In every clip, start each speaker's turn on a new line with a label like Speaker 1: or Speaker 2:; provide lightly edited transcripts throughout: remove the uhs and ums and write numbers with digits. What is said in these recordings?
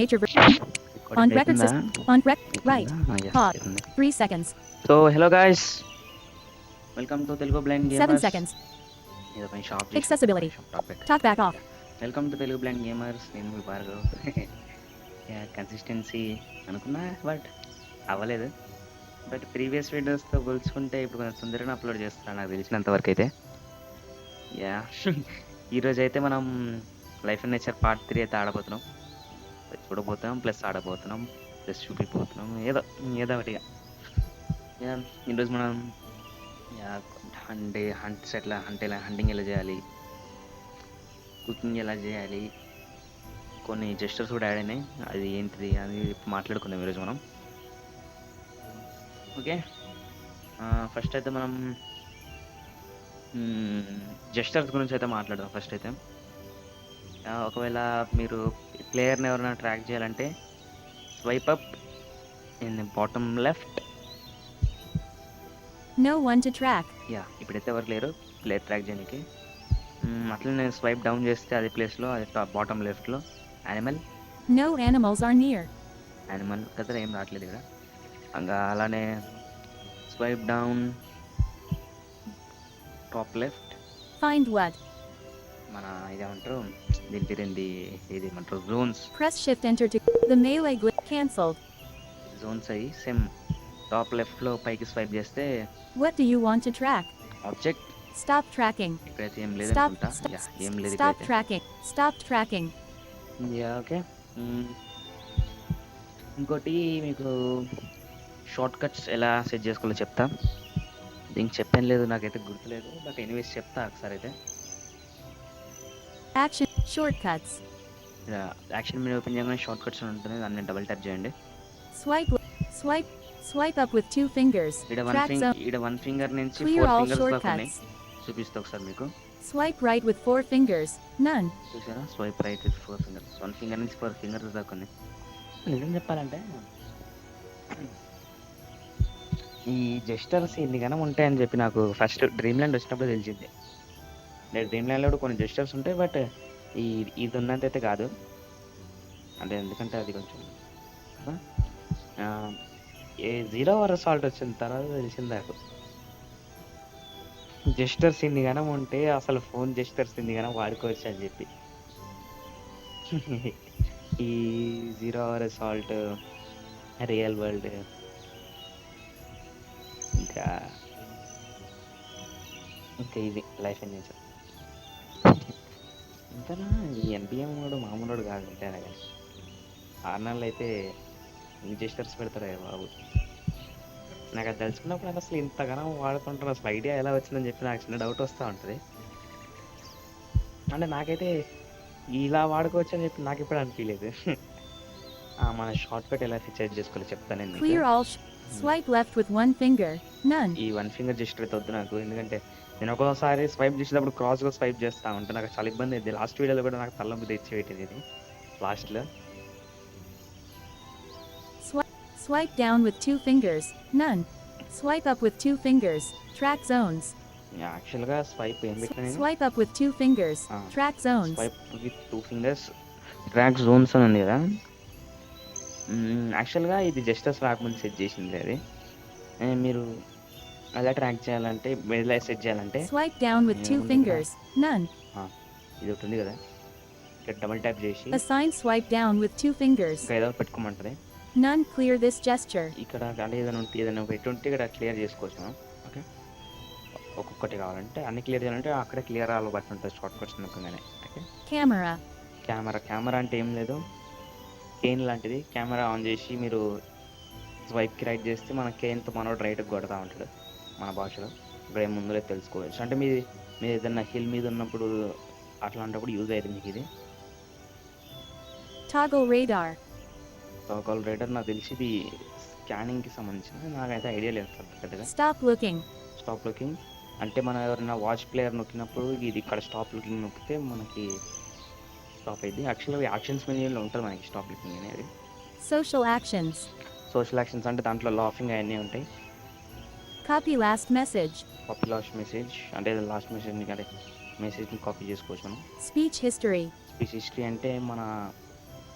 Speaker 1: nature on record system on right pause 3 seconds
Speaker 2: so hello guys, welcome to Telugu blind
Speaker 1: 7
Speaker 2: gamers.
Speaker 1: seconds
Speaker 2: ఏదో పని shop
Speaker 1: accessibility talk back off
Speaker 2: welcome to Telugu blind gamers. నేను మీ Bhargav. Consistency అనుకున్నా but అవ్వలేదు. But previous వీడియోస్తో పోల్చుకుంటే ఇప్పుడు కొంచెం తొందరగా అప్లోడ్ చేస్తున్నాను నాకు తెలిసినంత వరకు అయితే. యా ఈరోజు అయితే మనం లైఫ్ అండ్ నేచర్ పార్ట్ 3 అయితే ఆడబోతున్నాం. చూడబోతున్నాం ప్లస్ ఆడబోతున్నాం ప్లస్ చూపిపోతున్నాం ఏదో ఒకటిగా. ఈరోజు మనం హంట్స్ ఎట్లా హంటింగ్ ఎలా చేయాలి, కుకింగ్ ఎలా చేయాలి, కొన్ని జెస్టర్స్ కూడా యాడ్ అయినాయి. అది ఏంటిది అని మాట్లాడుకుందాం ఈరోజు మనం. ఓకే, ఫస్ట్ అయితే మనం జెస్టర్స్ గురించి అయితే మాట్లాడదాం. ఫస్ట్ అయితే ఒకవేళ మీరు ప్లేయర్ని ఎవరైనా ట్రాక్ చేయాలంటే swipe up in bottom left.
Speaker 1: no one to track
Speaker 2: ఇప్పుడైతే ఎవరు లేరు ప్లేయర్ ట్రాక్ చేయడానికి. అట్లా నేను స్వైప్ డౌన్ చేస్తే అది ప్లేస్లో అది బాటమ్ లెఫ్ట్లో animal
Speaker 1: no animals are near
Speaker 2: కదా ఏం రావట్లేదు ఇక్కడ. ఇంకా అలానే swipe down top left
Speaker 1: find what
Speaker 2: మన ఇదేమంటారు దీని పేరేంది, ఇది ఏమంటారు zones.
Speaker 1: press shift enter to the melee cancelled
Speaker 2: zones అయ్యి సేమ్ టాప్ లెఫ్ట్లో పైకి స్వైప్ చేస్తే
Speaker 1: what do you want to track
Speaker 2: object.
Speaker 1: stop tracking
Speaker 2: ఇప్పుడైతే ఏం లేదు
Speaker 1: stop
Speaker 2: అనుకుంటా. ఏం లేదు
Speaker 1: stop
Speaker 2: ఇప్పుడైతే.
Speaker 1: tracking stop tracking
Speaker 2: okay. ఇంకోటి మీకు షార్ట్ కట్స్ ఎలా సెట్ చేసుకోవాలో చెప్తా. దీనికి చెప్పాను లేదు నాకైతే గుర్తులేదు, బట్ ఎనీవేస్ చెప్తా ఒకసారి అయితే.
Speaker 1: action shortcuts
Speaker 2: యాక్షన్ మీద ఓపెన్ చేయగానే షార్ట్ కట్స్ ఉంటుంది, దాన్ని డబుల్ ట్యాప్ చేయండి.
Speaker 1: swipe up with 2 fingers track zone
Speaker 2: ఇక్కడ వన్ ఫింగర్ నుంచి
Speaker 1: clear
Speaker 2: 4
Speaker 1: all
Speaker 2: ఫింగర్స్ దాకా ఉన్నాయి.
Speaker 1: shortcuts
Speaker 2: చూపిస్తా ఒకసారి మీకు.
Speaker 1: swipe right with 4 fingers none
Speaker 2: చూసారా, swipe right with 4 fingers. 1 finger నుంచి 4 ఫింగర్స్ దాకా ఉన్నాయి. నిజం చెప్పాలంటే ఈ జెస్టర్స్ ఇన్ని గనం ఉంటాయని చెప్పి నాకు ఫస్ట్ డ్రీమ్ ల్యాండ్ వచ్చినప్పుడు తెలిసింది. నేను డ్రీమ్ ల్యాండ్లో కూడా కొన్ని జెస్టర్స్ ఉంటాయి, బట్ ఇది ఉన్నంత అయితే కాదు. అంటే ఎందుకంటే అది కొంచెం ఏ 0 అవర్ సాల్ట్ వచ్చిన తర్వాత తెలిసింది నాకు జెస్టర్స్ ఇన్ని గనం ఉంటే అసలు ఫోన్ జెస్టర్స్ ఇన్ని గనం వాడుకోవచ్చు అని చెప్పి. ఈ 0 అవర్ సాల్ట్, రియల్ వరల్డ్, ఇంకా ఇది లైఫ్ అండ్ నేచర్. ఇంకా ఈ ఎన్పిఎం కూడా మామూలు కాదు అంతేనా కానీ 6 నెలలు అయితే ఎన్ని జెస్టర్స్ పెడతారా బాబు. నాకు అది తెలుసుకున్నప్పుడు అసలు ఇంతగానో వాడుకుంటారు, అసలు ఐడియా ఎలా వచ్చిందని చెప్పి నాకు చిన్న డౌట్ వస్తూ ఉంటుంది. అంటే నాకైతే ఇలా వాడుకోవచ్చు అని చెప్పి నాకు ఇప్పుడు అనిపించలేదు. మన షార్ట్ కట్ ఎలా ఫీచర్ చేసుకోవాలి చెప్తాను నేను మీకు.
Speaker 1: clear all swipe left with 1 finger none
Speaker 2: ఈ 1 ఫింగర్ జెస్టర్ అయితే వద్దు నాకు, ఎందుకంటే నేను ఒక్కోసారి స్వైప్ చేసేటప్పుడు క్రాస్గా స్వైప్ చేస్తూ ఉంటాను, నాకు చాలా ఇబ్బంది అయింది. లాస్ట్ వీడియోలో కూడా నాకు తలనొప్పి తెచ్చి పెట్టింది ఇది లాస్ట్లో.
Speaker 1: swipe down with 2 fingers none swipe up with 2 fingers track zones
Speaker 2: యాక్చువల్గా స్వైప్ ఏం పెట్టినా నేను
Speaker 1: swipe up with 2 fingers track zones
Speaker 2: swipe with 2 fingers track zones అని ఉంది కదా. యాక్చువల్గా ఇది జెస్టర్స్ రాకముందు సెట్ చేసింది అది. మీరు ఎలా ట్రాక్ చేయాలంటే ఎలా సెట్ చేయాలంటే
Speaker 1: swipe down with 2 fingers none
Speaker 2: ఇది ఒకటి ఉంది కదా, ఇక్కడ డబుల్ ట్యాప్ చేసి
Speaker 1: assign swipe down with 2 fingers
Speaker 2: ఇంకా ఏదో పెట్టుకోమంటుంది.
Speaker 1: none clear this gesture
Speaker 2: ఇక్కడ అంటే ఏదైనా పెట్టుంటే ఇక్కడ క్లియర్ చేసుకోవచ్చు మనం. ఓకే, ఒక్కొక్కటి కావాలంటే అన్ని క్లియర్ చేయాలంటే అక్కడ క్లియర్ ఆల్ బటన్ ఉంటుంది షార్ట్ కట్స్ నొక్కగానే. ఓకే, కెమెరా అంటే ఏం లేదు, కేన్ లాంటిది. కెమెరా ఆన్ చేసి మీరు స్వైప్కి రైట్ చేస్తే మన కేన్తో మనోడు రైట్కి కొడతా ఉంటాడు మన భాషలో. ఇక్కడ ముందులే తెలుసుకోవచ్చు. అంటే మీరు ఏదైనా హిల్ మీద ఉన్నప్పుడు అట్లాంటప్పుడు యూజ్ అవుతుంది మీకు ఇది.
Speaker 1: toggle radar
Speaker 2: టోకల్ రైడర్ నాకు తెలిసి ఇది స్కానింగ్కి సంబంధించింది, నాకైతే ఐడియా లేదు పెద్దగా.
Speaker 1: stop looking
Speaker 2: స్టాప్ లుకింగ్ అంటే మనం ఎవరైనా వాచ్ ప్లేయర్ నొక్కినప్పుడు ఇది ఇక్కడ స్టాప్ లుకింగ్ నొక్కితే మనకి స్టాప్ అయింది. యాక్చువల్గా యాక్షన్స్ మెన్యూలో ఉంటుంది మనకి స్టాప్ లుకింగ్ అనేది.
Speaker 1: social actions
Speaker 2: సోషల్ యాక్షన్స్ అంటే దాంట్లో లాఫింగ్ అవన్నీ ఉంటాయి.
Speaker 1: copy last message
Speaker 2: copy last message అంటే లాస్ట్ మెసేజ్ అంటే మెసేజ్ని కాపీ చేసుకోవచ్చు మనం.
Speaker 1: speech history
Speaker 2: స్పీచ్ హిస్టరీ అంటే మన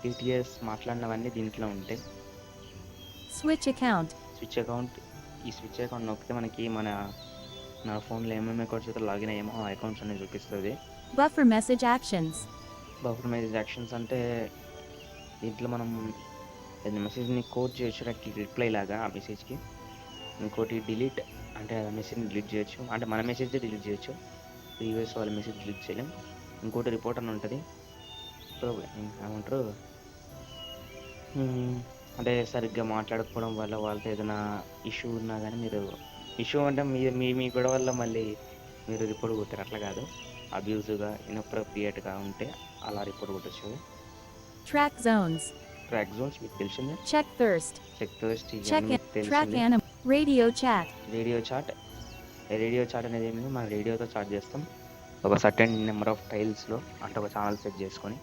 Speaker 2: టీటీఎస్ మాట్లాడినవన్నీ దీంట్లో ఉంటాయి.
Speaker 1: Switch account.
Speaker 2: స్విచ్ అకౌంట్, ఈ స్విచ్ అకౌంట్ నొక్కితే మనకి నా ఫోన్లో ఏమేమి అకౌంట్స్ అయితే లాగిన్ అయ్యామో ఆ అకౌంట్స్ అనేది చూపిస్తుంది.
Speaker 1: Buffer message actions.
Speaker 2: Buffer message actions అంటే దీంట్లో మనం ఏదైనా మెసేజ్ని కోడ్ చేయొచ్చు, రిప్లై లాగా ఆ మెసేజ్కి. ఇంకోటి డిలీట్, అంటే ఆ మెసేజ్ని డిలీట్ చేయొచ్చు, అంటే మన మెసేజ్ డిలీట్ చేయొచ్చు, ప్రీవియస్ వాళ్ళ మెసేజ్ డిలీట్ చేయలేం. ఇంకోటి రిపోర్ట్ అని ఉంటుంది. ఏమంటారు, అంటే సరిగ్గా మాట్లాడకపోవడం వల్ల వాళ్ళతో ఏదైనా ఇష్యూ ఉన్నా కానీ మీరు ఇష్యూ అంటే మీ గొడవ వల్ల మళ్ళీ మీరు రిపోర్ట్ కొట్టారు, అట్లా కాదు. అబ్యూజివ్గా ఇన్అప్రోప్రియేట్గా ఉంటే అలా రిపోర్ట్ కొట్టచ్చు.
Speaker 1: Track zones.
Speaker 2: ట్రాక్ జోన్స్ మీకు తెలిసిందే.
Speaker 1: Check thirst.
Speaker 2: Check thirst
Speaker 1: Check
Speaker 2: మీకు
Speaker 1: track
Speaker 2: తెలిసిందే.
Speaker 1: anim. Radio chat.
Speaker 2: Radio chat అనేది ఏమిటి, మనం రేడియోతో చాట్ చేస్తాం ఒక సర్టెన్ నెంబర్ ఆఫ్ టైల్స్లో, అంటే ఒక ఛానల్ సెట్ చేసుకొని,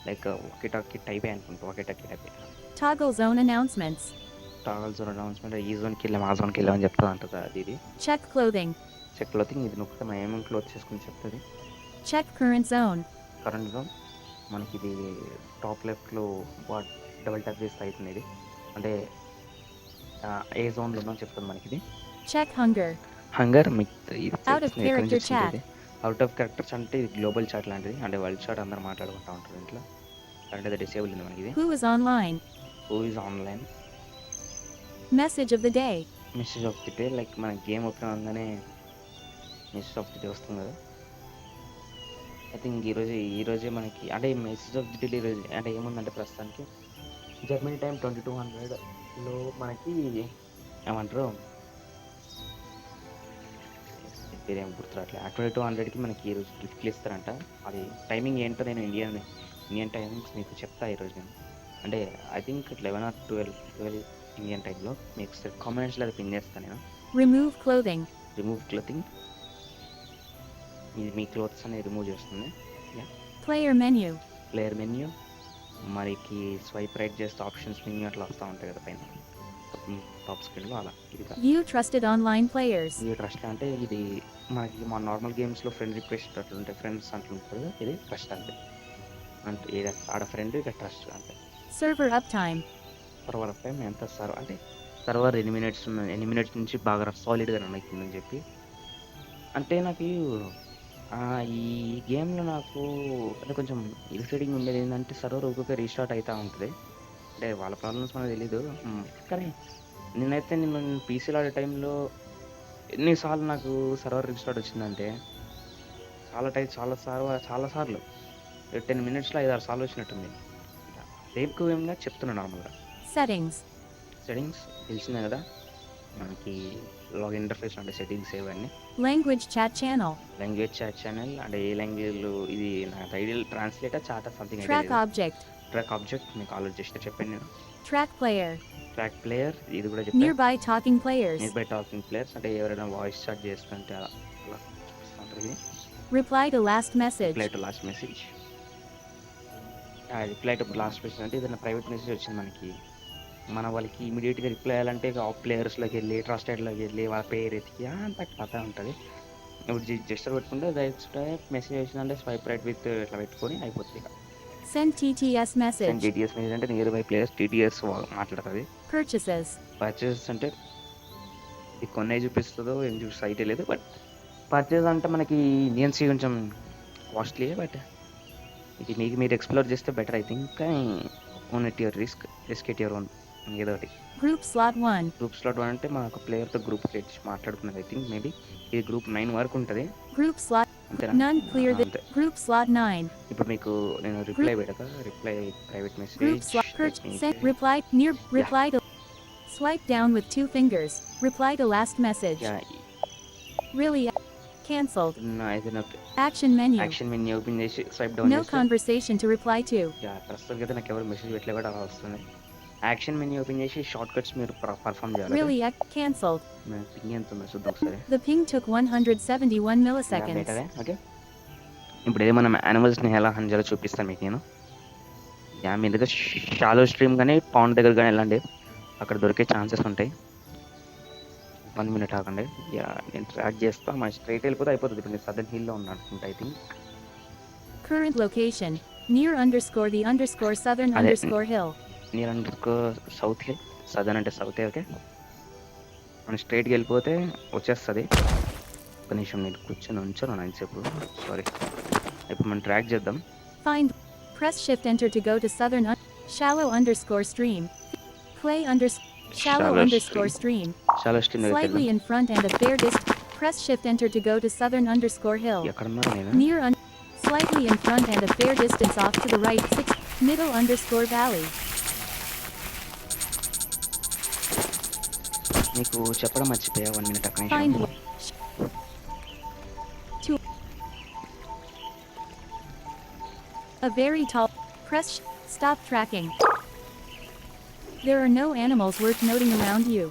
Speaker 2: లైక్ ఒకే టైప్ అనుకుంటాం, ఒకే type
Speaker 1: Toggle zone announcements.
Speaker 2: Toggles announcement, ఈ జోన్కి వెళ్ళాం ఆ జోన్కి వెళ్ళామని చెప్తుంది అంటుంది అది.
Speaker 1: Check clothing.
Speaker 2: చెక్ క్లోతింగ్, ఇది నొక్కితే మనం ఏమేమి క్లోత్ చేసుకుని చెప్తుంది.
Speaker 1: Check current zone.
Speaker 2: Current zone మనకి ఇది టాప్ లెఫ్ట్లో డబుల్ ట్యాప్ చేస్తే అవుతుంది. ఇది అంటే ఏ జోన్లో ఉందో చెప్తుంది మనకి. ఇది
Speaker 1: Check hunger.
Speaker 2: హంగర్ మీకు
Speaker 1: Out of character chat.
Speaker 2: Out of characters అంటే ఇది గ్లోబల్ చాట్ లాంటిది, అంటే వరల్డ్ చాట్ అందరూ మాట్లాడుకుంటూ ఉంటారు ఇంట్లో. అంటే అది డిసేబుల్ ఉంది మనకి. ఇది
Speaker 1: Who is online?
Speaker 2: Who is online.
Speaker 1: Message of the day.
Speaker 2: Message of the day, like మన గేమ్ ఓపెన్ అవగానే మెసేజ్ ఆఫ్ ది డే వస్తుంది కదా. ఐ థింక్ ఈరోజే మనకి, అంటే మెసేజ్ ఆఫ్ ది డే ఈరోజు అంటే ఏముందంటే ప్రస్తుతానికి జర్మనీ టైం 2200లో మనకి ఏమంటారు పేరేం గుర్తురాట్లే, 2200కి మనకి ఈరోజు గిఫ్ట్లు ఇస్తారంట. అది టైమింగ్ ఏంటో నేను ఇండియన్ టైమింగ్స్ మీకు చెప్తా ఈరోజు నేను. అంటే ఐ థింక్ 11 or 12 ఇండియన్ టైంలో మీకు కాంబినేషన్లో అది పిన్ చేస్తాను నేను.
Speaker 1: Remove clothing.
Speaker 2: రిమూవ్ క్లోతింగ్, ఇది మీ క్లోత్స్ అనేది రిమూవ్ చేస్తుంది.
Speaker 1: Player menu.
Speaker 2: ప్లేయర్ మెన్యూ, మనకి స్వైప్ రైట్ చేస్తే ఆప్షన్స్ మెన్యూ అట్లా వస్తూ ఉంటాయి కదా పైన టాప్ స్క్రీన్లో, అలా ఇది
Speaker 1: View trusted online players.
Speaker 2: ఇది ట్రస్ట్. అంటే ఇది మనకి మా నార్మల్ గేమ్స్లో ఫ్రెండ్ రిక్వెస్ట్ అట్లుంటాయి, ఫ్రెండ్స్ అట్లుంటుంది కదా, ఇది ట్రస్ట్ అంటే ఆడ ఫ్రెండ్ ఇక ట్రస్ట్ అంటే.
Speaker 1: Server uptime.
Speaker 2: Server of time ఎంత అంటే సర్వర్ ఎన్ని మినిట్స్ నుంచి బాగా సాలిడ్గా రన్ అవుతుందని చెప్పి. అంటే నాకు ఈ గేమ్లో నాకు అంటే కొంచెం ఇరిటేటింగ్ ఉండేది ఏంటంటే సర్వర్ ఒక్కొక్క రీస్టార్ట్ అవుతూ ఉంటుంది. అంటే వాళ్ళ ప్రాబ్లమ్స్ మనకు తెలీదు, కానీ నేను పీసీలో ఆడే టైంలో ఎన్నిసార్లు నాకు సర్వర్ రీస్టార్ట్ వచ్చిందంటే చాలాసార్లు 10 minutesలో 5-6 సార్లు వచ్చినట్టుంది. రేపు ఏమిగా చెప్తున్నాను నార్మల్గా.
Speaker 1: Settings.
Speaker 2: సెట్టింగ్స్ తెలిసిందే కదా మనకి, లాగిన్ ఇంటర్ఫేస్ అంటే సెట్టింగ్స్ ఇవన్నీ.
Speaker 1: Language chat channel.
Speaker 2: Language chat channel, అంటే ఏ లాంగ్వేజ్లో ఇది నాకు ideal translator chat something
Speaker 1: Track object.
Speaker 2: Track object మీకు ఆల్రెడీ జస్ట్ చెప్పాను నేను.
Speaker 1: Track player.
Speaker 2: ట్రాక్ ప్లేయర్, ఇది కూడా చెప్పాను.
Speaker 1: Nearby talking players.
Speaker 2: Near by talking players, అంటే ఎవరైనా వాయిస్ చాట్ చేస్తుంటే అలా చూపిస్తూ ఉంటుంది.
Speaker 1: Reply to last message.
Speaker 2: Reply to last message. Reply to last message అంటే ఏదైనా ప్రైవేట్ మెసేజ్ వచ్చింది మనకి, మన వాళ్ళకి ఇమీడియట్గా రిప్లై అయ్యాలంటే ఇక ఆఫ్ ప్లేయర్స్లోకి వెళ్ళి ట్రస్టెడ్లోకి వెళ్ళి వాళ్ళ పేరు ఎతికి అంత కథ ఉంటుంది. ఇప్పుడు జస్టర్ పెట్టుకుంటే మెసేజ్ వచ్చిందంటే స్వైప్ రైట్ విత్ ఇట్లా పెట్టుకొని అయిపోతుంది. ఇక
Speaker 1: Send TTS message.
Speaker 2: TTS message అంటే నియర్ బై ప్లేయర్స్ టీటీఎస్ మాట్లాడుతుంది.
Speaker 1: Purchases.
Speaker 2: పర్చేస్ అంటే ఇది కొన్నే చూపిస్తుందో ఏం చూపిస్తే అయితే లేదు, బట్ పర్చేస్ అంటే మనకి ఇండియన్స్కి కొంచెం కాస్ట్లీ, బట్ ఇది మీరు ఎక్స్ప్లోర్ చేస్తే better. I think own at your risk at your own, ఏదో ఒకటి.
Speaker 1: Group slot 1.
Speaker 2: గ్రూప్ స్లాట్ 1 అంటే మన ఒక ప్లేయర్తో గ్రూప్ క్రియేట్ చేసి మాట్లాడుకున్నది. ఐ థింక్ మేబీ ఇది గ్రూప్ 9 వరకు ఉంటుంది.
Speaker 1: Group slot.
Speaker 2: అంతేనా?
Speaker 1: None clear the
Speaker 2: అంతే.
Speaker 1: group slot 9.
Speaker 2: ఇప్పుడు మీకు నేను రిప్లై పెడతా, reply private
Speaker 1: Group
Speaker 2: message
Speaker 1: slot sent reply near reply to swipe down with 2 fingers. Reply to last message. Really cancelled.
Speaker 2: ఏదైనా
Speaker 1: Action menu.
Speaker 2: Action menu open చేసి swipe down
Speaker 1: No
Speaker 2: చేస్తే
Speaker 1: conversation to reply to.
Speaker 2: ప్రస్తుతానికి అయితే నాకు ఎవరు message పెట్టలే, కూడా అలా వస్తుంది. యాక్షన్ మెన్యూ ఓపెన్ చేసి షార్ట్ కట్స్ మీరు పర్ఫామ్ చేయాలి.
Speaker 1: Really cancelled.
Speaker 2: పింగ్ ఎంత ఉందో చూద్దాం ఒకసారి.
Speaker 1: The ping took 171 milliseconds.
Speaker 2: బెటరే. ఓకే, ఇప్పుడు ఏదో మనం యానిమల్స్ని ఎలా హండ్ చేయాలో చూపిస్తాను మీకు నేను. మీరు ఏదో షాలో స్ట్రీమ్ కానీ పౌండ్ దగ్గర కానీ వెళ్ళండి, అక్కడ దొరికే ఛాన్సెస్ ఉంటాయి. 1 minute ఆగండి. నేను ట్రాక్ చేస్తా, మన స్ట్రైట్ వెళ్ళిపోతే అయిపోతుంది. ఇప్పుడు నేను సదర్న్ హిల్లో ఉన్నాను అనుకుంటా. I think
Speaker 1: Current location. Near underscore the underscore southern
Speaker 2: అదే
Speaker 1: underscore hill.
Speaker 2: Near underscore south hill, southern అంటే సౌతే. ఓకే, మనం స్ట్రైట్కి వెళ్ళిపోతే వచ్చేస్తుంది. ఒక నిమిషం నేను కూర్చొని ఉంచాను నాయనసేపు, సారీ. ఇప్పుడు మనం ట్రాక్ చేద్దాం.
Speaker 1: Find. Press shift enter to go to southern shallow underscore stream. Clay shallow underscore stream.
Speaker 2: చాలా స్ట్రీమ్ దగ్గరికి
Speaker 1: Slightly
Speaker 2: వెళ్దాం.
Speaker 1: in front and a fair distance. Press shift enter to go to southern underscore hill.
Speaker 2: ఎక్కడున్నాను నేను?
Speaker 1: Near slightly in front and a fair distance off to the right 6 middle underscore valley.
Speaker 2: నీకు చెప్పడం మర్చిపోయా, 1 minute అక్కడ
Speaker 1: Find
Speaker 2: నిమిషం.
Speaker 1: 2 a very tall press stop tracking. There are no animals worth noting around you.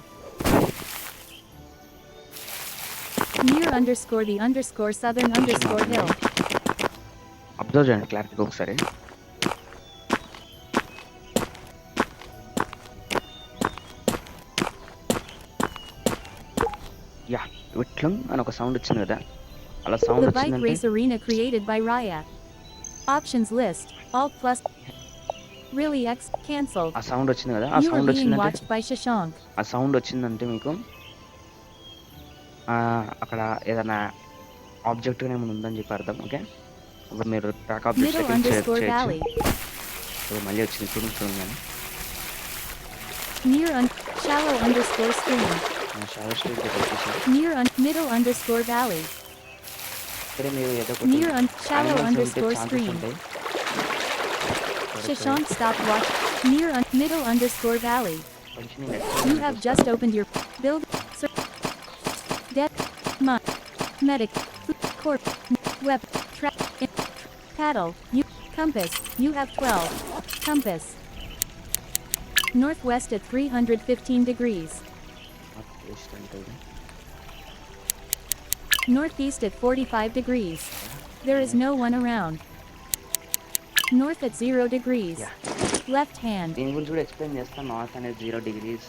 Speaker 1: Near underscore the underscore southern underscore hill.
Speaker 2: Observe చేయండి క్లారిటీగా ఒకసారి. Yeah, విట్లం అని ఒక సౌండ్ వచ్చింది కదా, అలా సౌండ్
Speaker 1: The bike
Speaker 2: వచ్చిందంటే
Speaker 1: race arena created by Raya. Options list. Alt plus. Really X. Cancel.
Speaker 2: ఆ సౌండ్ వచ్చింది కదా, ఆ
Speaker 1: You are
Speaker 2: సౌండ్
Speaker 1: being
Speaker 2: వచ్చిందంటే
Speaker 1: watched by Shashank.
Speaker 2: ఆ సౌండ్ వచ్చిందంటే మీకు అక్కడ ఏదైనా ఆబ్జెక్ట్ ఏమైనా ఉందని చెప్పి అర్థం. ఓకే, ఇప్పుడు మీరు track
Speaker 1: Middle underscore valley.
Speaker 2: Object మళ్ళీ వచ్చింది, చూడండి కానీ
Speaker 1: Near shallow underscore stream.
Speaker 2: Shadow street వచ్చేసారు.
Speaker 1: Near middle underscore valley.
Speaker 2: ఇక్కడ మీరు ఏదో
Speaker 1: Near shallow underscore stream. Shashank stop watch. Near middle underscore valley. You have just opened your build. Depth. Medic. Corp. Web. Track. Paddle. You. Compass. You have 12. Compass. Northwest at 315 degrees. Northeast at 45 degrees. There is no one around. North at 0 degrees. Left hand.
Speaker 2: దీని గురించి కూడా explain చేస్తాను. North అనేది 0 degrees,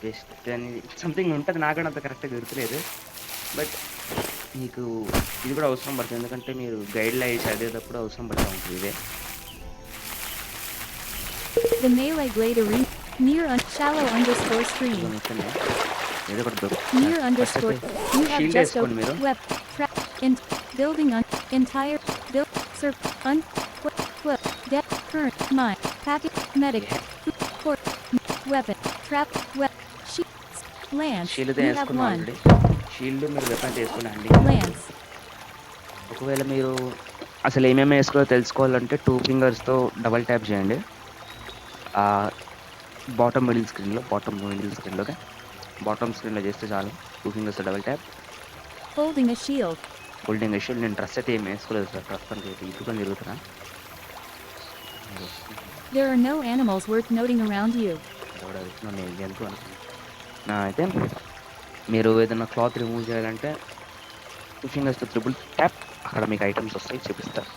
Speaker 2: west అని something ఉంటుంది, నాకు అంత కరెక్ట్గా గుర్తులేదు. బట్ మీకు ఇది కూడా అవసరం పడుతుంది, ఎందుకంటే మీరు గైడ్ లైన్ చదివేటప్పుడు అవసరం పడుతూ ఉంటుంది ఇదే.
Speaker 1: The Melee Glade Arena. Near shallow underscore stream.
Speaker 2: ఏదో ఒకటి
Speaker 1: Near underscore. You have
Speaker 2: shield
Speaker 1: just
Speaker 2: వేసుకోండి మీరు.
Speaker 1: opened web. Track. Building entire. Build. Surf. Clip. Depth. Current. Mine. Packet. Medic. Court. Weapon. Trap. Web. Sheets. Lance.
Speaker 2: Shield
Speaker 1: You have
Speaker 2: వేసుకున్నాం
Speaker 1: one.
Speaker 2: Already. Shield మీరు weapon వేసుకోండి.
Speaker 1: Lance.
Speaker 2: ఒకవేళ మీరు అసలు ఏమేమి వేసుకోవాలో తెలుసుకోవాలంటే 2 ఫింగర్స్తో డబల్ ట్యాప్ చేయండి బాటమ్ మిడిల్ స్క్రీన్లో. బాటమ్ స్క్రీన్లో చేస్తే చాలు, 2 fingers double tap.
Speaker 1: Holding a shield.
Speaker 2: Holding shield. నేను డ్రెస్ అయితే ఏం వేసుకోలేదు సార్, ప్రస్తుతానికి అయితే ఇటుకొని తిరుగుతున్నా.
Speaker 1: There are no animals worth noting around you.
Speaker 2: నేను జంతు అనుకున్నా. అయితే మీరు ఏదైనా క్లాత్ రిమూవ్ చేయాలంటే 2 ఫింగర్స్తో ట్రిపుల్ ట్యాప్, అక్కడ మీకు ఐటమ్స్ వస్తాయి, చూపిస్తారు.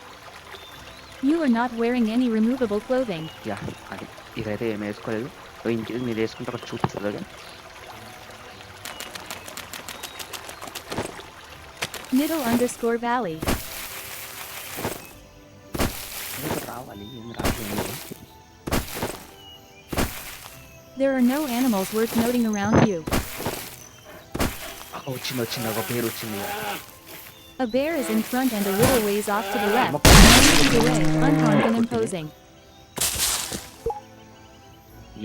Speaker 1: You are not wearing any removable clothing.
Speaker 2: Yeah, అది ఇదైతే ఏం వేసుకోలేదు. ఇంకేది మీరు వేసుకుంటే అక్కడ చూపిస్తుంది. Okay,
Speaker 1: Middle underscore valley.
Speaker 2: రావాలి, ఏం రాలేదు.
Speaker 1: There are no animals worth noting around you.
Speaker 2: వచ్చింది ఒక పేరు వచ్చింది.
Speaker 1: A bear is in front and a little ways off to the left. 9 feet away, unarmed and imposing.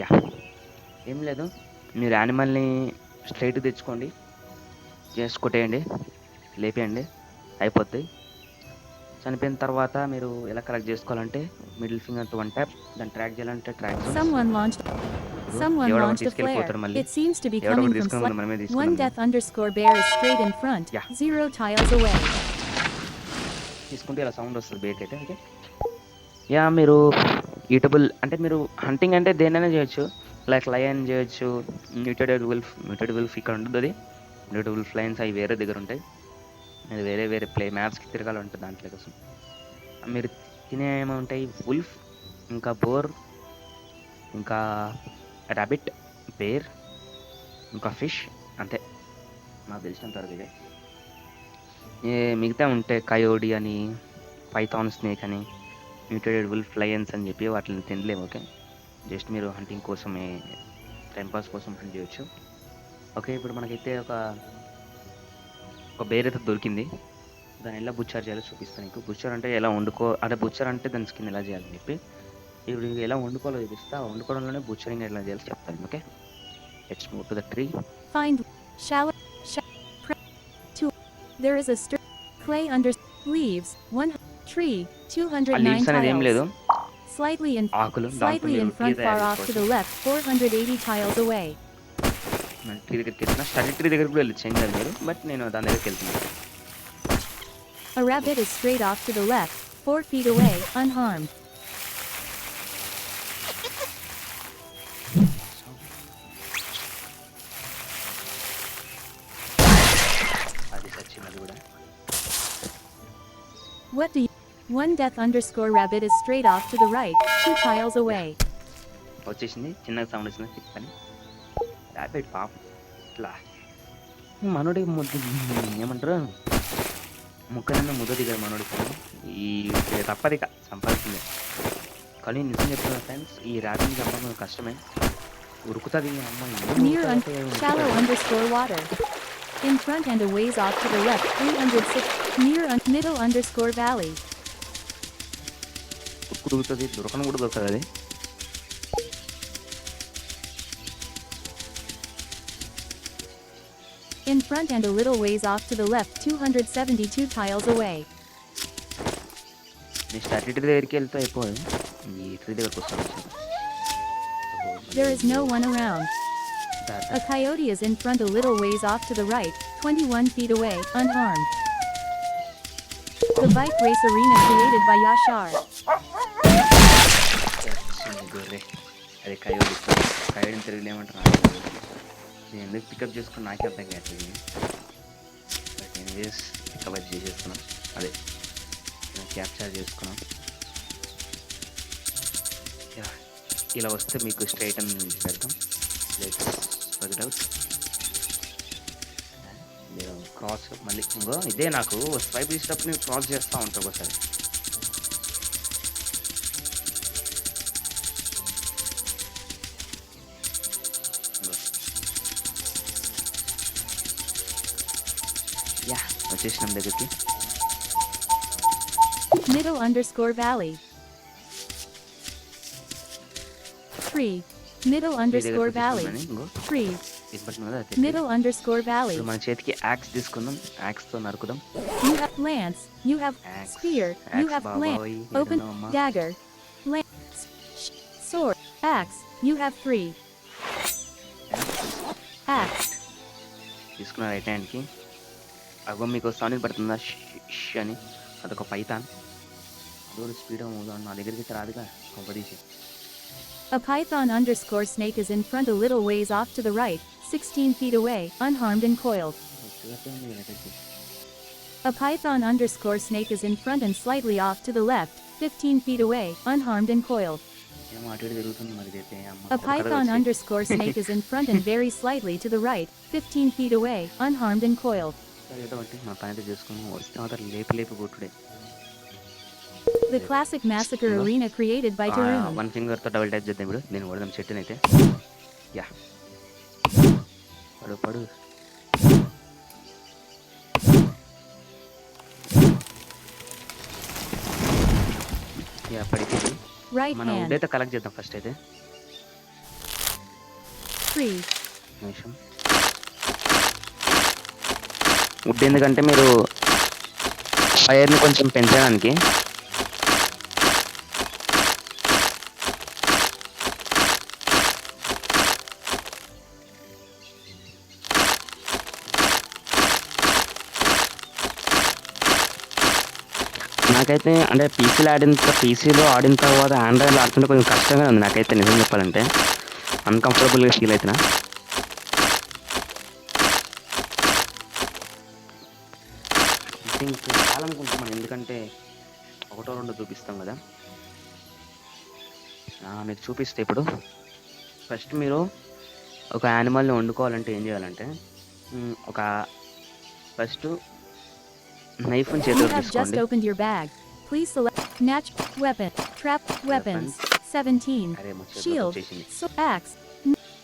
Speaker 2: Yeah, ఏం లేదు, మీరు యానిమల్ని స్ట్రైట్ తెచ్చుకోండి, చేసి కొట్టేయండి, లేపేయండి, అయిపోద్ది. చనిపోయిన తర్వాత మీరు ఎలా కలెక్ట్ చేసుకోవాలంటే మిడిల్ ఫింగర్ 1 ట్యాప్, దాన్ని ట్రాక్ చేయాలంటే track.
Speaker 1: Someone launched a flare. It seems to be coming from one death underscore bear is straight in front.
Speaker 2: Yeah.
Speaker 1: 0 tiles away.
Speaker 2: తీసుకుంటే ఇలా సౌండ్ వస్తుంది బేక్ అయితే. ఓకే, యా, మీరు eatable అంటే మీరు hunting అంటే దేనైనా చేయొచ్చు, లైక్ లయన్ చేయొచ్చు, మ్యూటెడ్ వుల్ఫ్ ఇక్కడ ఉంటుంది. అది మ్యూటెడ్ వుల్ఫ్ లయన్స్ అవి వేరే దగ్గర ఉంటాయి, అది వేరే ప్లే మ్యాప్స్కి తిరగాలంటుంది. దాంట్లో కోసం మీరు తినే ఏముంటాయి, వుల్ఫ్, ఇంకా బోర్, ఇంకా ర్యాబిట్, బేర్, ఇంకా ఫిష్, అంతే నాకు తెలిసినంత వరకు. ఇదే మిగతా ఉంటాయి, కయోడి అని, పైథాన్ స్నేక్ అని, మ్యూటేటెడ్ వుల్ఫ్ లయన్స్ అని చెప్పి వాటిని తినలేము. ఓకే, జస్ట్ మీరు హంటింగ్ కోసమే, టైంపాస్ కోసం హంట్ చేయొచ్చు. ఓకే, ఇప్పుడు మనకైతే ఒక బేర్ అయితే దొరికింది. దాన్ని ఎలా బుచ్చర్ చేయాలో చూపిస్తాను నీకు. బుచ్చర్ అంటే ఎలా అంటే బుచ్చర్ అంటే దాని స్కిన్ ఎలా చేయాలని చెప్పి ఇప్పుడు నీకు ఎలా వండుకోవాలో చూపిస్తా. వండుకోవడంలోనే బుచ్చరింగ్ ఎలా చేయాలో చెప్తాను. Okay, let's move to the tree.
Speaker 1: Find shallow. Tool. There is a clay under leaves. One tree.
Speaker 2: ఆ
Speaker 1: 209
Speaker 2: లీవ్స్ అనేది ఏం లేదు,
Speaker 1: tiles. Slightly in
Speaker 2: ఆకులు. దాంతో
Speaker 1: slightly
Speaker 2: మీరు
Speaker 1: in
Speaker 2: టీ
Speaker 1: front, far
Speaker 2: తయారు
Speaker 1: off to the
Speaker 2: చేసుకోవచ్చు.
Speaker 1: left. 480 tiles away.
Speaker 2: ట్రీ దగ్గరికి వెళ్తున్నా. స్టడీ ట్రీ దగ్గరికి కూడా వెళ్ళచ్చు, ఏం కాదు మీరు, బట్ నేను దాని దగ్గరికి వెళ్తున్నాను.
Speaker 1: A rabbit is straight off to the left, 4 feet away, unharmed.
Speaker 2: అది సచ్చినది కూడా.
Speaker 1: What do you? One death underscore rabbit is straight off to the right, 2 tiles away.
Speaker 2: వచ్చేసింది, చిన్నగా సౌండ్ వచ్చింది తిప్పని. ర్యాపిడ్ పాపం ఇట్లా మనోడి ఏమంటారు, ముక్కలన్నా ముద్ద దిగారు మనోడికి. ఈ తప్పది సంపాదించింది. కానీ నిజం చెప్తున్నా ఫ్రెండ్స్, ఈ ర్యాపిడ్ చంపడం కష్టమే. ఉరుకుతుంది
Speaker 1: Near shallow underscore water. In front and a ways off to the left, 306. Near middle underscore valley.
Speaker 2: ఉరుకుతుంది, దొరకను కూడా దొరకదు అది.
Speaker 1: In front and a little ways off to the left, 272 tiles away.
Speaker 2: నేను start దగ్గరికి వెళ్తే అయిపోయి ఈ ట్రీ దగ్గరకు వస్తాను.
Speaker 1: There is no one around. A coyote is in front a little ways off to the right, 21 feet away, unharmed. The bike race arena created by Yashar.
Speaker 2: అది కయోడిని తిరిగి ఏమంటారు, నేను ఎందుకు పికప్ చేసుకుని నాకే అర్థం కావట్లేదు. బట్ ఎనీవేస్ పికప్ అది చేసేసుకున్నాం, అదే క్యాప్చర్ చేసుకున్నాం. ఇలా వస్తే మీకు స్ట్రైట్ అని పెడతాం. మీరు క్రాస్ మళ్ళీ ఇంకో ఇదే నాకు స్వైప్ చేసేటప్పుడు నేను క్రాస్ చేస్తూ ఉంటాను ఒకసారి. వచ్చేసినాం దగ్గరికి.
Speaker 1: Middle underscore valley. 3. Middle underscore valley. 3. Middle underscore valley.
Speaker 2: మన చేతికి యాక్స్ తీసుకుందాం, యాక్స్ తో నరుకుదాం.
Speaker 1: You have lance. You have spear. You have lance. Open dagger. Lance. Sword. Axe. You have 3. Axe.
Speaker 2: తీసుకున్న రైట్ హ్యాండ్కి. అగో మీకు సౌండ్ పడుతుందా అని, అదొక పైథాన్. అదో స్పీడ్ అవుతుంది, నా దగ్గరికి రాదుగా కొంపదీసి.
Speaker 1: A python underscore snake is in front a little ways off to the right, 16 feet away, unharmed and coiled. A python underscore snake is in front and slightly off to the left, 15 feet away, unharmed and coiled. A python underscore snake is in front and very slightly to the right, 15 feet away, unharmed and coiled. The classic massacre arena created by Tarun.
Speaker 2: One finger తో double type చేద్దాం. ఇప్పుడు నేను కొడదాం చెట్టుని అయితే. Yeah పడు yeah పడిపోయింది. మనం వుడ్ అయితే కలెక్ట్ చేద్దాం ఫస్ట్ అయితే.
Speaker 1: 3.
Speaker 2: నిమిషం. వుడ్ ఎందుకంటే మీరు ఫైర్ని కొంచెం పెంచడానికి. నాకైతే అంటే పీసీలో ఆడిన తర్వాత ఆండ్రాయిడ్లో ఆడుతుంటే కొంచెం కష్టంగా ఉంది నాకైతే, నిజం చెప్పాలంటే అన్కంఫర్టబుల్గా ఫీల్ అవుతున్నా. థింక్ చాలనుకుంటున్నాను, ఎందుకంటే ఒకటో రెండో చూపిస్తాం కదా. మీకు చూపిస్తే ఇప్పుడు ఫస్ట్ మీరు ఒక యానిమల్ని వండుకోవాలంటే ఏం చేయాలంటే, ఒక ఫస్ట్ నైఫ్ని చేతిలో తీసుకోండి.
Speaker 1: weapon, trap, weapons, 17,
Speaker 2: అరే ముచ్చట
Speaker 1: shield,
Speaker 2: వచ్చేసింది.
Speaker 1: axe,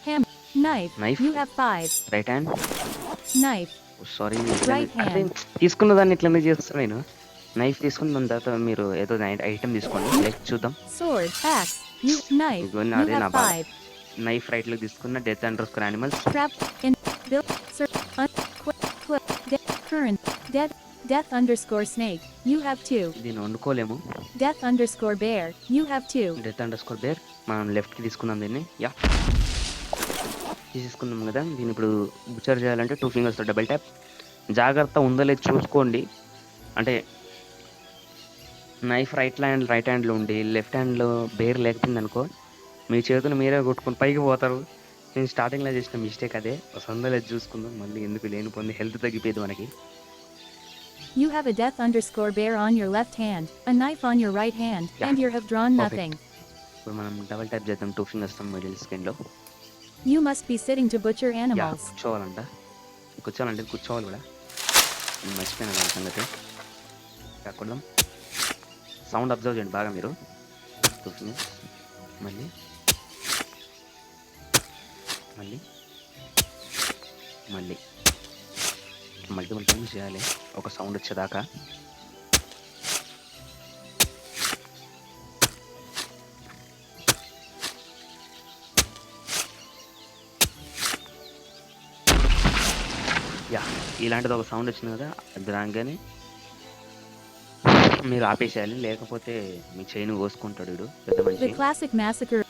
Speaker 1: hammer, knife,
Speaker 2: Knife.
Speaker 1: you have 5,
Speaker 2: right hand
Speaker 1: knife,
Speaker 2: sorry
Speaker 1: Right
Speaker 2: అంటే
Speaker 1: hand.
Speaker 2: తీసుకున్న దాన్ని ఇట్లా చేస్తాను నేను. నైఫ్ తీసుకున్న దాని తర్వాత మీరు ఏదో ఐటమ్ తీసుకోండి. లైక్ చూద్దాం.
Speaker 1: sword, axe, you, knife,
Speaker 2: ఇదిగోండి,
Speaker 1: you
Speaker 2: అదే నా
Speaker 1: have
Speaker 2: బాధ.
Speaker 1: 5,
Speaker 2: నైఫ్ రైట్ లో తీసుకున్న death under score animals.
Speaker 1: trap, in, build, current, death underscore snake, you have 2,
Speaker 2: దీన్ని వండుకోలేము.
Speaker 1: death underscore bear, you have 2,
Speaker 2: death underscore bear మనం లెఫ్ట్ కి తీసుకున్నాం దీన్ని. యా తీసేసుకున్నాం కదా. దీన్ని ఇప్పుడు బుచర్ చేయాలంటే 2 ఫింగర్స్ తో డబుల్ ట్యాప్. జాగ్రత్త ఉందో లేదు చూసుకోండి. అంటే నైఫ్ రైట్ హ్యాండ్లో ఉండి లెఫ్ట్ హ్యాండ్లో బేర్ లేకపోయింది అనుకో, మీ చేతులు మీరే కొట్టుకుని పైకి పోతారు. నేను స్టార్టింగ్లో చేసిన మిస్టేక్ అదే. సందో లేదు చూసుకుందాం. మళ్ళీ ఎందుకు లేని పొంది హెల్త్ తగ్గిపోయేది మనకి.
Speaker 1: you have a death underscore bear on your left hand, a knife on your right hand,
Speaker 2: Yeah.
Speaker 1: and you have drawn
Speaker 2: Perfect.
Speaker 1: nothing.
Speaker 2: ఇప్పుడు మనం డబుల్ ట్యాప్ చేద్దాం 2 ఫింగర్స్ తో మిడిల్ స్క్రీన్లో.
Speaker 1: You must be sitting to butcher
Speaker 2: yeah
Speaker 1: animals.
Speaker 2: కూర్చోవాలంటే కూర్చోవాలి కూడా. నేను మర్చిపోయినా దాని సంగతి. కాకూడదాం. సౌండ్ అబ్జర్వ్ చేయండి బాగా మీరు. 2 ఫింగర్స్ మళ్ళీ మళ్ళీ మళ్ళీ మల్టిపుల్ టైమ్స్ చేయాలి ఒక సౌండ్ వచ్చేదాకా. యా ఇలాంటిది ఒక సౌండ్ వచ్చింది కదా, అది రాగానే మీరు ఆపేసేయాలి. లేకపోతే మీ చైన్ కోసుకుంటాడు వీడు పెద్ద
Speaker 1: The
Speaker 2: మనిషి.
Speaker 1: classic massacre,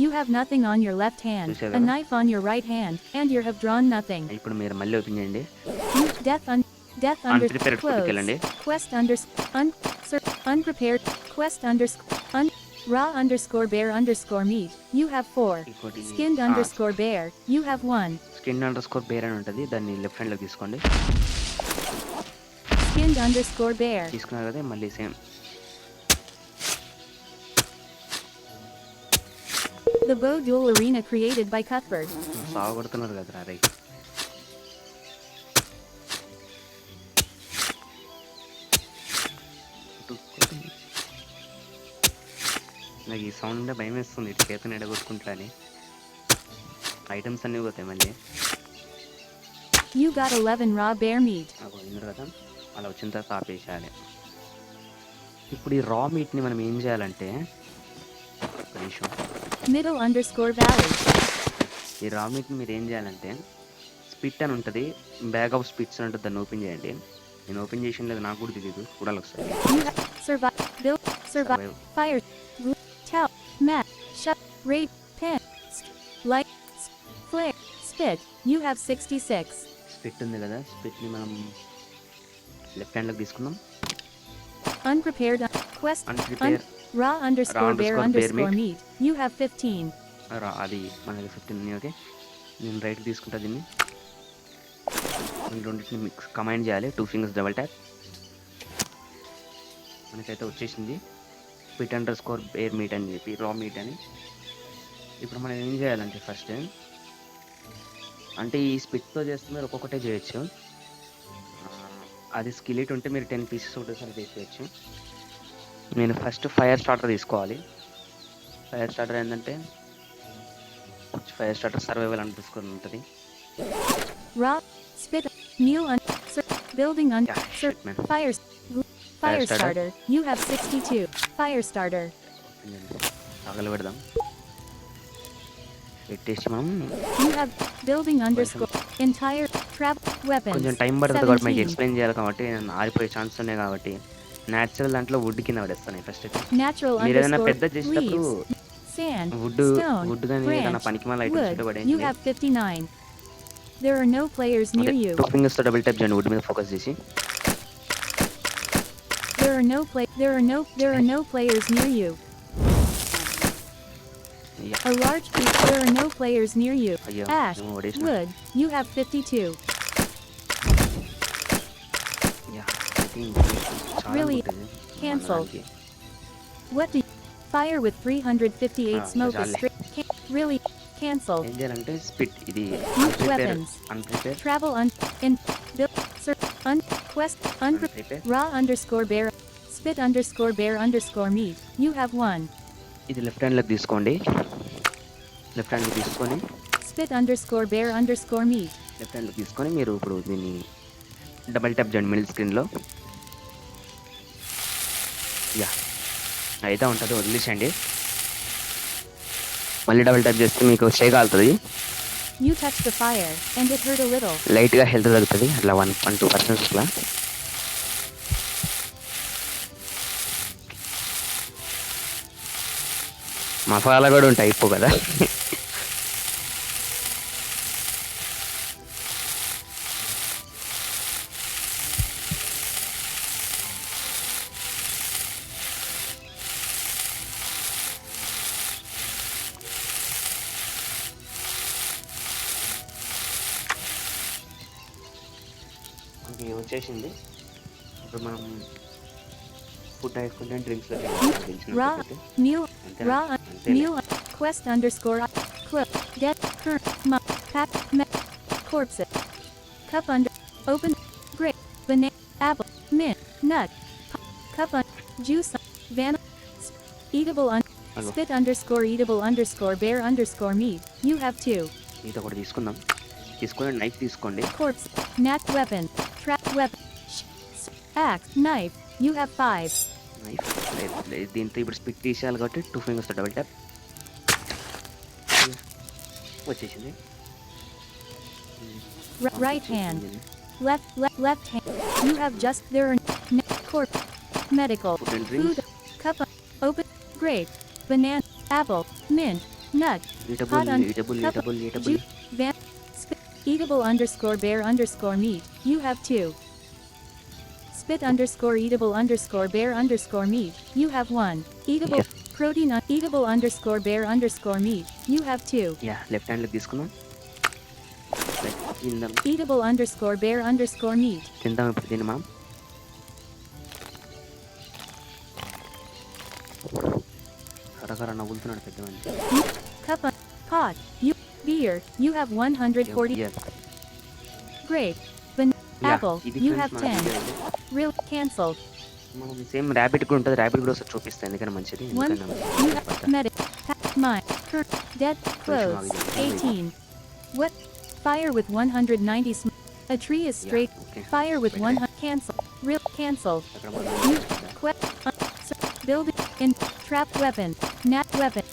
Speaker 1: you have nothing on your left hand,
Speaker 2: చూసారు
Speaker 1: a
Speaker 2: కదా?
Speaker 1: knife on your right hand, and you have drawn nothing.
Speaker 2: ఇప్పుడు మీరు మళ్ళీ ఓపెన్ చేయండి.
Speaker 1: You, death under,
Speaker 2: Unprepared food
Speaker 1: close,
Speaker 2: కెళ్ళండి.
Speaker 1: quest unprepared, quest raw underscore bear underscore meat, you have 4,
Speaker 2: ఇంకోటి
Speaker 1: skinned underscore bear, you have 1,
Speaker 2: skin underscore bear అని ఉంటుంది. దాన్ని left హ్యాండ్లో తీసుకోండి.
Speaker 1: skinned underscore bear,
Speaker 2: తీసుకున్నారు కదా, మళ్ళీ same.
Speaker 1: the bow duel arena created by Cuthbert.
Speaker 2: సాగొడుతున్నారు కదా రైట్. నాకు ఈ సౌండ్ భయం వేస్తుంది. ఇటు చేతిని ఎడగొట్టుకుంటా అని ఐటమ్స్ అన్నీ పోతాయి మళ్ళీ.
Speaker 1: You got 11 raw bear meat.
Speaker 2: నాకు విన్నారు కదా, అలా వచ్చిన తర్వాత ఆపేసేయాలి. ఇప్పుడు ఈ రా మీట్ని మనం ఏం చేయాలంటే, ఒక నిమిషం,
Speaker 1: Middle underscore valley.
Speaker 2: ఈ రా మీట్ని మీరు ఏం చేయాలంటే స్పిట్ అని ఉంటుంది, బ్యాగ్ ఆఫ్ స్పిట్స్ అని ఉంటుంది. దాన్ని ఓపెన్ చేయండి. నేను ఓపెన్ చేసిన లేదు, నాకు కూడా తెలియదు. చూడాలి ఒకసారి.
Speaker 1: You have build, survive, fire, tell, mat, shut, raid, pen, light, flare, spit. You have 66.
Speaker 2: Spit ఉంది కదా, స్పిట్ని మనం లెఫ్ట్ హ్యాండ్లోకి తీసుకుందాం.
Speaker 1: Unprepared, quest,
Speaker 2: అన్ప్రిపేర్
Speaker 1: raw underscore bear
Speaker 2: underscore bear
Speaker 1: underscore meat. You have 15.
Speaker 2: అది మనకి 15 ఉంది. ఓకే, నేను రైట్ తీసుకుంటా దీన్ని. రెండింటిని మిక్స్ కమాండ్ చేయాలి. 2 ఫింగర్స్ డబల్ ట్యాప్. మనకైతే వచ్చేసింది spit underscore bear meat అని చెప్పి, రా మీట్ అని. ఇప్పుడు మనం ఏం చేయాలంటే ఫస్ట్, అంటే ఈ స్పిట్తో చేస్తే మీరు ఒక్కొక్కటే చేయొచ్చు. అది స్కిలిట్ ఉంటే మీరు 10 పీసెస్ ఒకటేసారి చేసేయచ్చు. నేను ఫస్ట్ ఫైర్ స్టార్టర్ తీసుకోవాలి. ఫైర్ స్టార్టర్ ఏంటంటే ఫైర్ స్టార్టర్ సర్వైవల్ అని తీసుకొని ఉంటుంది.
Speaker 1: Raw, spit, new, building,
Speaker 2: Yeah, shit, man.
Speaker 1: fire
Speaker 2: Fire starter.
Speaker 1: starter. You have 62. Fire starter.
Speaker 2: తగలు పెడదాం. పెట్టేసి మనం
Speaker 1: You have building underscore entire trap weapons.
Speaker 2: కొంచెం టైం పడుతుంది కాబట్టి మీకు
Speaker 1: 17.
Speaker 2: ఎక్స్ప్లెయిన్ చేయాలి కాబట్టి నేను ఆరిపోయే ఛాన్స్ ఉన్నాయి కాబట్టి న్యాచురల్ దాంట్లో వుడ్ కింద పడేస్తాను ఫస్ట్ అయితే.
Speaker 1: Natural
Speaker 2: మీరు ఏదైనా
Speaker 1: underscore
Speaker 2: పెద్ద చేసేటప్పుడు
Speaker 1: leaves. Sand.
Speaker 2: Wood
Speaker 1: Stone.
Speaker 2: Wood కానీ ఏదైనా
Speaker 1: Branch.
Speaker 2: పనికిమాల ఐటమ్స్ ఉంటే
Speaker 1: Wood.
Speaker 2: పడేయండి.
Speaker 1: You have 59. There are no players near you.
Speaker 2: 2 fingers తో డబుల్ ట్యాప్ చేయండి వుడ్ మీద ఫోకస్ చేసి.
Speaker 1: There are no players near you.
Speaker 2: Yeah.
Speaker 1: A large piece. There are no players near you.
Speaker 2: అయ్యో,
Speaker 1: Ash.
Speaker 2: ఏమో పడేసిన.
Speaker 1: Wood. You have 52.
Speaker 2: Yeah, I think చాలా
Speaker 1: Really?
Speaker 2: ఉంటుంది.
Speaker 1: Cancel.
Speaker 2: మనకి.
Speaker 1: What do you, fire with 358 smoke is
Speaker 2: చాలే.
Speaker 1: straight. Really? Cancel.
Speaker 2: ఏం చేయాలంటే spit ఇది
Speaker 1: Use weapons.
Speaker 2: అన్ప్రిపేర్
Speaker 1: Travel in build quest
Speaker 2: Unprepared.
Speaker 1: raw underscore bear Spit underscore bear underscore meat. You have 1.
Speaker 2: ఇది left హ్యాండ్లోకి తీసుకోండి. Left హ్యాండ్లోకి తీసుకొని
Speaker 1: Spit underscore bear underscore meat.
Speaker 2: Left హ్యాండ్లోకి తీసుకొని మీరు ఇప్పుడు దీన్ని డబల్ ట్యాప్ చేయండి మిడిల్ స్క్రీన్లో. యా అయితే ఉంటుంది, వదిలేసండి. మళ్ళీ డబల్ ట్యాప్ చేస్తే మీకు చేయగలుగుతుంది.
Speaker 1: You touched the fire, and it hurt a little.
Speaker 2: లైట్గా హెల్త్ తగ్గుతుంది అట్లా 1-2% అట్లా. మసాలా కూడా ఉంటాయి అయిపో కదా. మనకి వచ్చేసింది. ఇప్పుడు మనం food and drinks
Speaker 1: Raw meal raw meal quest underscore clip dead current pack corpses cup under open grape banana apple mint nut cup juice van eatable spit underscore eatable underscore bear underscore meat. You have 2.
Speaker 2: ఇది ఒకటి తీసుకుందాం. తీసుకొని knife తీసుకోండి.
Speaker 1: Corpse knack weapon trap weapon axe knife. You have 5.
Speaker 2: Knife దీంతో ఇప్పుడు spit తీసేయాలి కాబట్టి 2 fingers double tap వచ్చేసింది.
Speaker 1: Right hand left hand. You have just there corpse medical
Speaker 2: Food and drinks.
Speaker 1: food cup open grape banana apple mint nut
Speaker 2: eatable
Speaker 1: Hot
Speaker 2: eatable
Speaker 1: cup
Speaker 2: eatable eatable
Speaker 1: juice van eatable underscore bear underscore meat. You have 2. Spit underscore eatable underscore bear underscore meat. You have 1. Eatable protein eatable underscore bear underscore meat. You have 2.
Speaker 2: Yeah left హ్యాండ్లోకి తీసుకుందాం. తిందాం
Speaker 1: Eatable underscore bear underscore meat.
Speaker 2: తిందాం ఇప్పుడు దీన్ని మనం. కరకర నవ్వులుతున్నాడు పెద్దవాడిని.
Speaker 1: Cup pot. You beer. You have 140. Grape.
Speaker 2: Yeah,
Speaker 1: Apple.
Speaker 2: ఇది
Speaker 1: You
Speaker 2: friends
Speaker 1: have
Speaker 2: మన
Speaker 1: 10.
Speaker 2: video అయితే.
Speaker 1: Real cancelled.
Speaker 2: మనం సేమ్ ర్యాబిట్ కూడా ఉంటుంది. ర్యాబిట్ కూడా ఒకసారి చూపిస్తాను ఎందుకని మంచిది.
Speaker 1: 1.
Speaker 2: ఎందుకన్నా
Speaker 1: You have medic. Mine. Current. Dead. Clothes. 18. What? Fire with 190. A tree is straight.
Speaker 2: okay.
Speaker 1: Fire with 100. Cancel. Real cancelled.
Speaker 2: అక్కడ
Speaker 1: You quest. Building. In. Trap weapon. Nat weapon.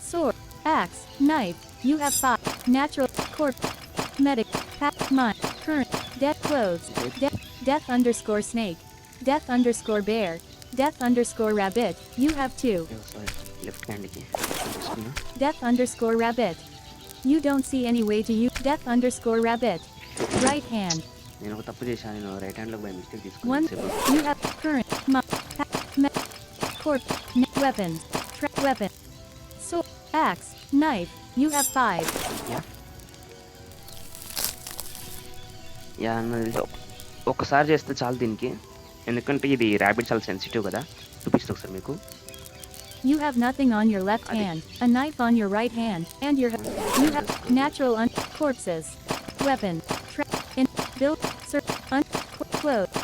Speaker 1: Sword. Axe. Knife. You have 5. Natural. Corpse. Medic. Pack. Mine. Current. Death clothes. Death underscore snake. Death underscore bear. Death underscore rabbit. You have 2.
Speaker 2: Left హ్యాండ్కి తీసుకున్నా.
Speaker 1: Death underscore rabbit. You don't see any way to use death underscore rabbit. Right hand.
Speaker 2: నేను ఒక తప్పు చేశాను. నేను right హ్యాండ్లో by mistake
Speaker 1: 1.
Speaker 2: తీసుకున్నాను.
Speaker 1: You have current. Corpse. Weapon. Trap weapon. Sword. Axe. Knife. You have 5.
Speaker 2: Yeah అన్నది ఒక్కసారి చేస్తే చాలు దీనికి, ఎందుకంటే ఇది ర్యాబిట్ చాలా సెన్సిటివ్ కదా. చూపిస్తా ఒకసారి మీకు.
Speaker 1: You have nothing on your left hand, a knife on your right hand, and you have natural corpses, weapon, in build, clothes,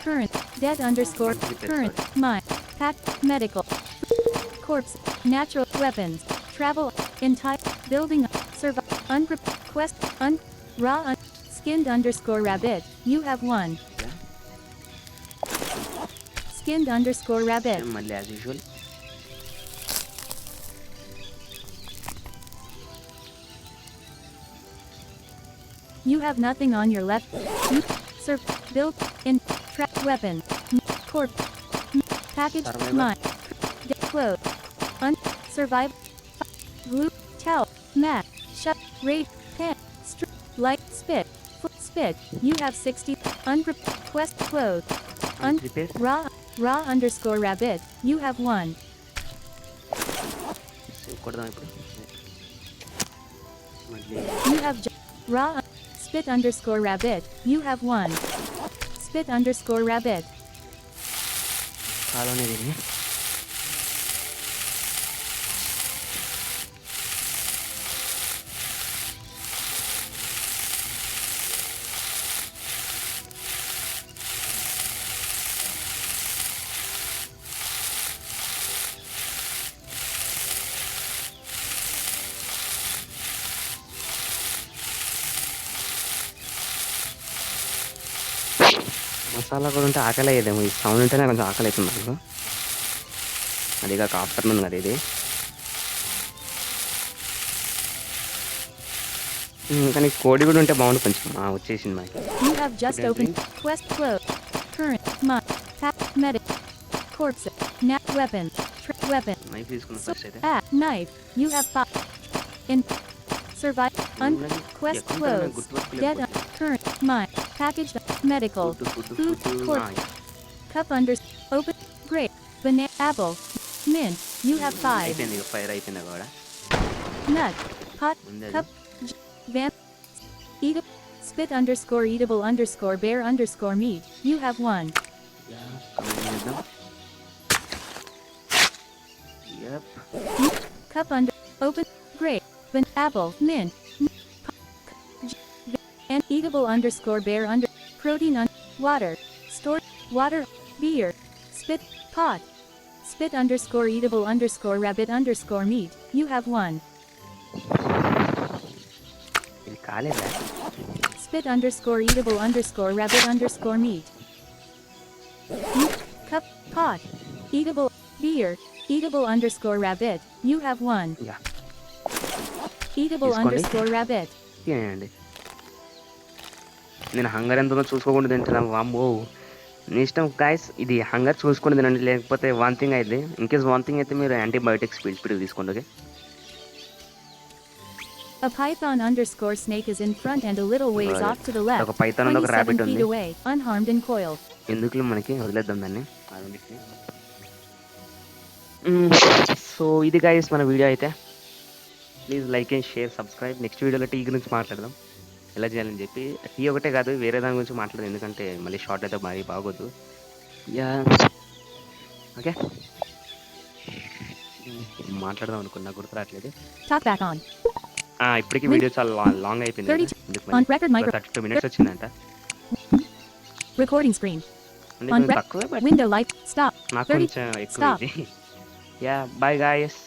Speaker 1: current, dead underscore, current, mine, pack, medical, corpse, natural weapons, travel, entire, building, survive, quest, raw, skinned underscore rabbit. You have 1. Skinned underscore rabbit.
Speaker 2: మళ్ళీ as usual
Speaker 1: You have nothing on your left. You built in trap weapon. Corp. Package. Mine. Clothes. Survive. Glue. Towel. Mat. Shut. Raid. Pen. Light. Spit. Spit. You have 60. Quest. Clothes. Raw underscore rabbit. You have 1.
Speaker 2: కొడదాం ఇప్పుడు. మళ్ళీ
Speaker 1: You have raw. Spit underscore rabbit. You have 1. Spit underscore rabbit.
Speaker 2: కాలోనే దీన్ని మసాలా కూడా ఉంటే ఆకలి అయ్యేదేమో. ఈ sound ఉంటేనే కొంచెం ఆకలి అవుతుంది నాకు. అది కాక ఆఫ్టర్నూన్ కదా ఇది. కానీ కోడి కూడా ఉంటే బాగుండు కొంచెం. వచ్చేసింది మనకి.
Speaker 1: You have just opened quest closed. Current mod tap medic corpse nap weapon weapon
Speaker 2: knife తీసుకున్న ఫస్ట్ అయితే.
Speaker 1: knife. You have in survive quest closed. Dead current mine packaged medical food corpse cup under open grape banana apple mint. You have 5
Speaker 2: అయిపోయింది ఇక fire అయిపోయింది కూడా.
Speaker 1: nut pot
Speaker 2: ఉంది అది.
Speaker 1: cup vamp eat spit underscore eatable underscore bear underscore meat. You have 1
Speaker 2: comment చేద్దాం. Yep.
Speaker 1: cup under open grape ban apple mint and eatable underscore bear under protein water store water beer spit pot spit underscore eatable underscore rabbit underscore meat. You have 1
Speaker 2: ఇది కాలేదా?
Speaker 1: spit underscore eatable underscore rabbit underscore meat. Cup pot eatable beer eatable underscore rabbit. You have 1
Speaker 2: yeah
Speaker 1: eatable
Speaker 2: తీసుకోండి.
Speaker 1: underscore rabbit.
Speaker 2: తినేయండి. నేను hunger ఎంత ఉందో చూసుకోకుండా తింటున్నాను. వామ్మో నీ ఇష్టం గాయస్. ఇది హంగర్ చూసుకొని తినండి, లేకపోతే వాంతింగ్ అయితే. ఇన్కేస్ వాంతింగ్ అయితే మీరు యాంటీబయోటిక్స్ పిడిపి తీసుకోండి. Okay.
Speaker 1: A python underscore snake is in front and a little ways
Speaker 2: Right.
Speaker 1: off to the left.
Speaker 2: ఒక పైథాన్ ఉంది, ఒక
Speaker 1: 27
Speaker 2: ర్యాబిట్
Speaker 1: feet
Speaker 2: ఉంది.
Speaker 1: away, unharmed and coiled.
Speaker 2: ఎందుకు మనకి వదిలేద్దాం దాన్ని. సో ఇది గాయస్ మన వీడియో అయితే. Please like and share subscribe. Next వీడియోలో టీ గురించి మాట్లాడదాం, ఎలా చేయాలని చెప్పి. టీ ఒకటే కాదు, వేరే దాని గురించి మాట్లాడదాం, ఎందుకంటే మళ్ళీ షార్ట్ అయితే మరీ బాగోదు. Yeah okay. మాట్లాడదాం అనుకున్నా, గుర్తు రావట్లేదు.
Speaker 1: Talk back on.
Speaker 2: ఇప్పటికీ వీడియో చాలా లాంగ్ అయిపోయింది.
Speaker 1: 32 on record micro
Speaker 2: 32 minutes వచ్చిందంట.
Speaker 1: recording screen.
Speaker 2: అంటే
Speaker 1: On
Speaker 2: కొంచెం తక్కువే, బట్
Speaker 1: Window light stop.
Speaker 2: నాకు
Speaker 1: 30
Speaker 2: కొంచెం ఎక్కువ
Speaker 1: stop.
Speaker 2: ఇది. Yeah bye guys.